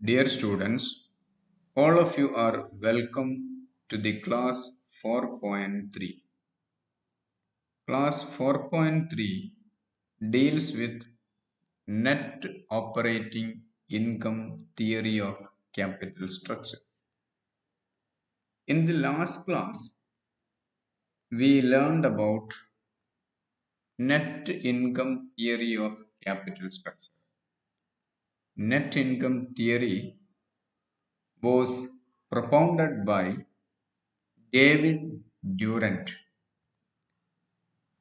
Dear students, all of you are welcome to the class 4.3. Class 4.3 deals with net operating income theory of capital structure. In the last class, we learned about net income theory of capital structure. Net income theory was propounded by David Durant.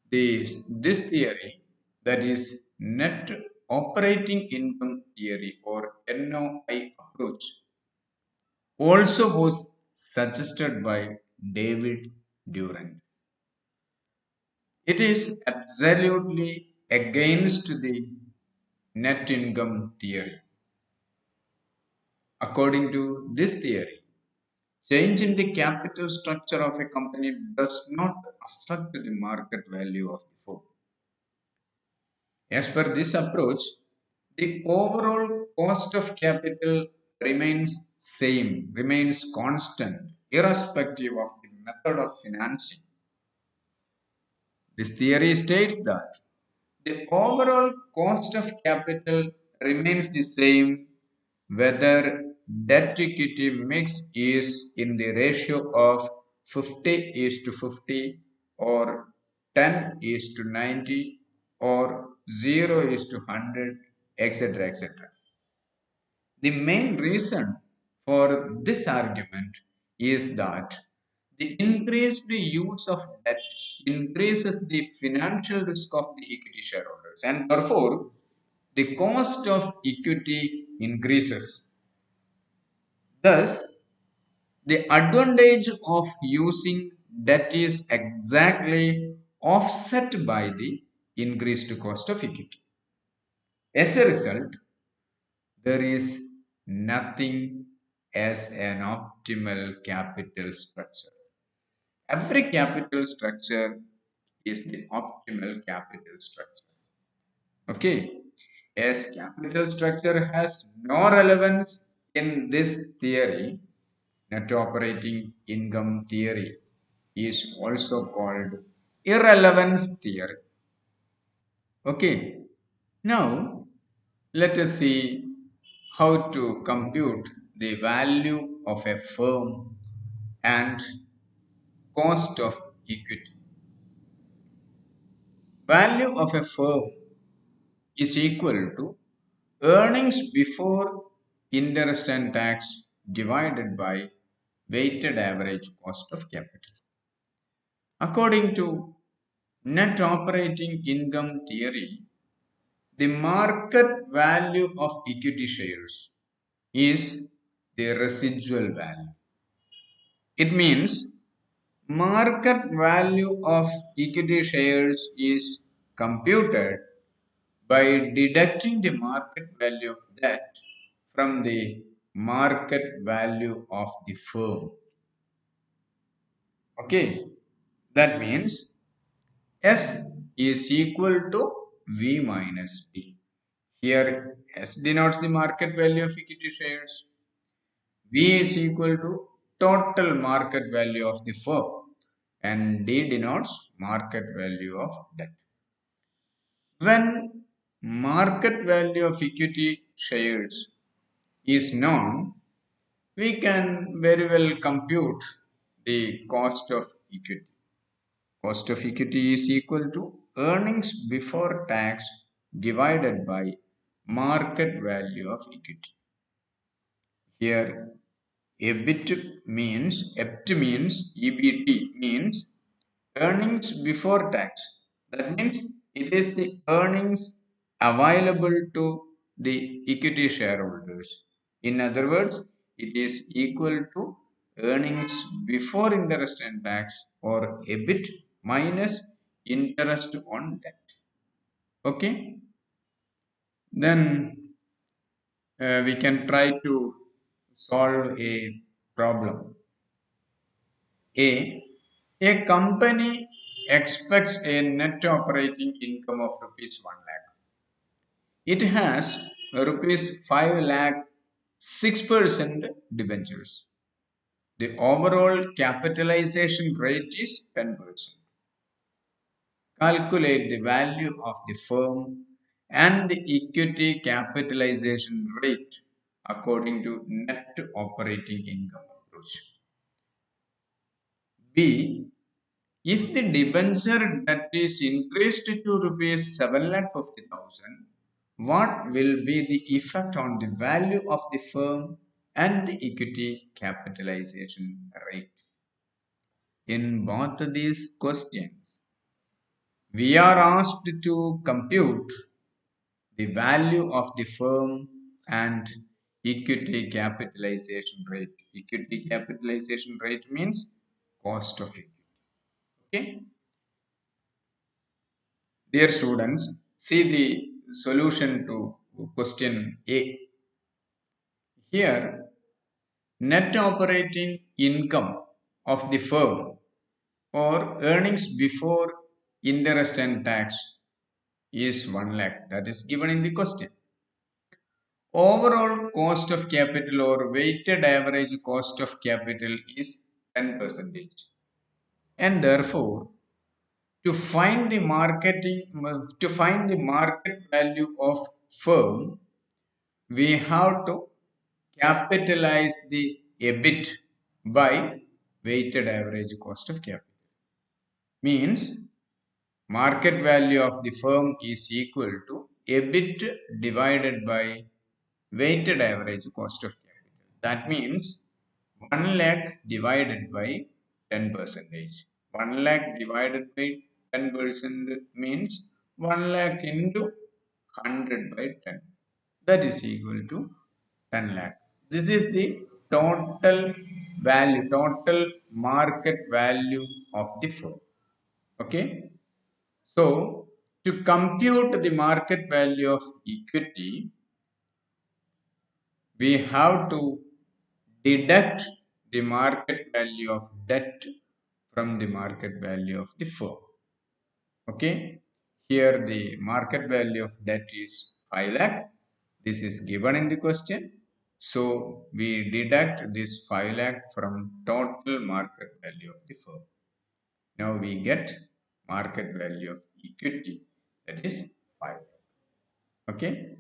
This theory, that is net operating income theory or NOI approach, also was suggested by David Durant. It is absolutely against the net income theory. According to this theory, change in the capital structure of a company does not affect the market value of the firm. As per this approach, the overall cost of capital remains constant, irrespective of the method of financing. This theory states that the overall cost of capital remains the same whether debt equity mix is in the ratio of 50 is to 50 or 10 is to 90 or 0 is to 100, etc. etc. The main reason for this argument is that the increased use of debt increases the financial risk of the equity shareholders, and therefore the cost of equity increases. Thus, the advantage of using debt is exactly offset by the increased cost of equity. As a result, there is nothing as an optimal capital structure. Every capital structure is the optimal capital structure. Okay. As capital structure has no relevance in this theory, net operating income theory is also called irrelevance theory. Okay. Now, let us see how to compute the value of a firm and cost of equity. Value of a firm is equal to earnings before interest and tax divided by weighted average cost of capital. According to net operating income theory, the market value of equity shares is the residual value. It means market value of equity shares is computed by deducting the market value of debt from the market value of the firm. Okay, that means S is equal to V minus D. Here S denotes the market value of equity shares. V is equal to total market value of the firm and D denotes market value of debt. When market value of equity shares is known, we can very well compute the cost of equity. Cost of equity is equal to earnings before tax divided by market value of equity. Here, EBT means earnings before tax. That means it is the earnings available to the equity shareholders. In other words, it is equal to earnings before interest and tax or EBIT minus interest on debt. Okay, then we can try to solve a problem. A company expects a net operating income of rupees 1 lakh. It has rupees 5 lakh 6% debentures. The overall capitalization rate is 10%. Calculate the value of the firm and the equity capitalization rate according to net operating income approach. B. If the debenture that is increased to rupees 7,50,000, what will be the effect on the value of the firm and the equity capitalization rate? In both these questions, we are asked to compute the value of the firm and equity capitalization rate. Equity capitalization rate means cost of equity. Okay. Dear students, see the solution to question A. Here, net operating income of the firm or earnings before interest and tax is 1 lakh. That is given in the question. Overall cost of capital or weighted average cost of capital is 10%. And therefore, to find the market value of firm, we have to capitalize the EBIT by weighted average cost of capital. Means market value of the firm is equal to EBIT divided by weighted average cost of capital. That means 1 lakh divided by 10 percentage. 1 lakh divided by 10% means 1 lakh into 100 by 10. That is equal to 10 lakh. This is the total value, total market value of the firm. Okay. So, to compute the market value of equity, we have to deduct the market value of debt from the market value of the firm. Okay. Here the market value of debt is 5 lakh. This is given in the question. So we deduct this 5 lakh from total market value of the firm. Now we get market value of equity, that is 5 lakh. Okay.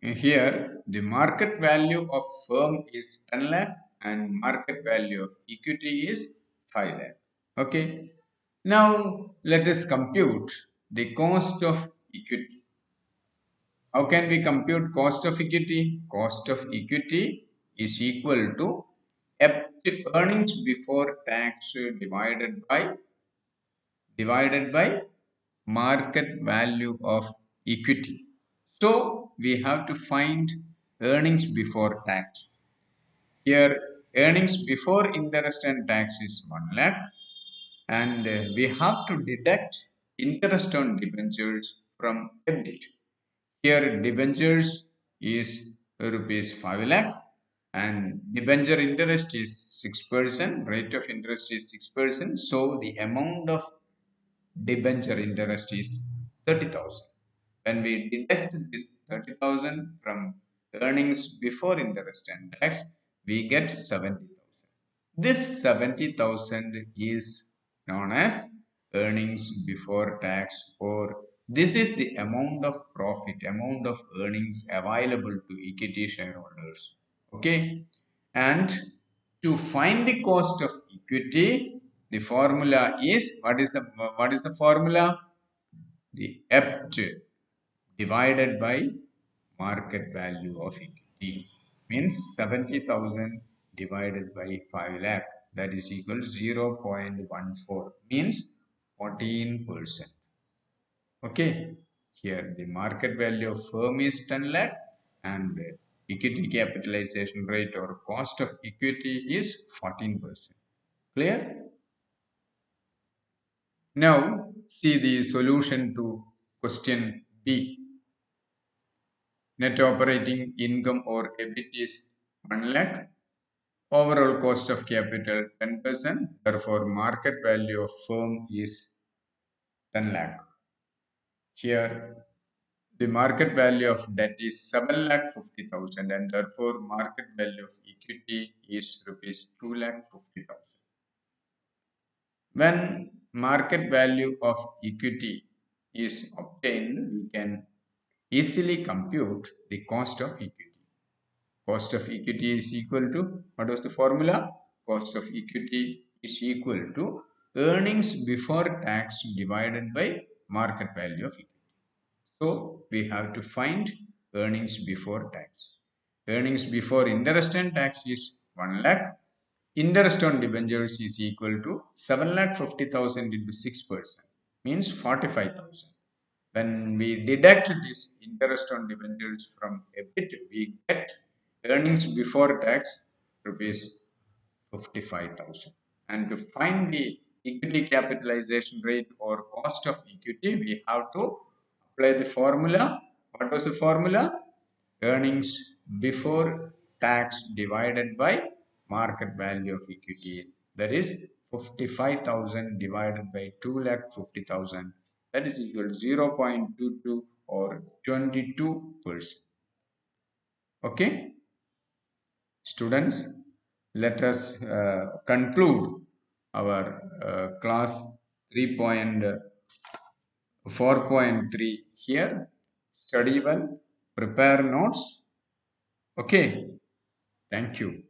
Here the market value of firm is 10 lakh and market value of equity is 5 lakh. Okay. Now let us compute the cost of equity. How can we compute cost of equity? Cost of equity is equal to earnings before tax divided by market value of equity. So we have to find earnings before tax. Here earnings before interest and tax is 1 lakh and we have to deduct interest on debentures from EBIT. Here debentures is rupees 5 lakh and debenture interest is 6%, rate of interest is 6%. So the amount of debenture interest is 30,000. When we deduct this 30,000 from earnings before interest and tax, we get 70,000. This 70,000 is known as earnings before tax, or this is the amount of profit, amount of earnings available to equity shareholders. Okay. And to find the cost of equity, the formula is, what is the formula? The EBIT divided by market value of equity means 70,000 divided by 5 lakh, that is equal to 0.14 means 14%. Okay. Here the market value of firm is 10 lakh and the equity capitalization rate or cost of equity is 14%. Clear? Now see the solution to question B. Net operating income or EBIT is 1 lakh. Overall cost of capital 10%. Therefore, market value of firm is 10 lakh. Here, The market value of debt is 7,50,000 and therefore market value of equity is rupees 2,50,000. When market value of equity is obtained, we can easily compute the cost of equity. Cost of equity is equal to, what was the formula? Cost of equity is equal to earnings before tax divided by market value of equity. So we have to find earnings before tax. Earnings before interest and tax is 1 lakh. Interest on debentures is equal to 7,50,000 into 6% means 45,000. When we deduct this interest on debentures from EBIT, we get earnings before tax rupees 55,000. And to find the equity capitalization rate or cost of equity, we have to apply the formula. What was the formula? Earnings before tax divided by market value of equity. That is 55,000 divided by 2,50,000. That is equal to 0.22 or 22%. Okay, students, let us conclude our class 3.4.3 here. Study well, prepare notes. Okay, thank you.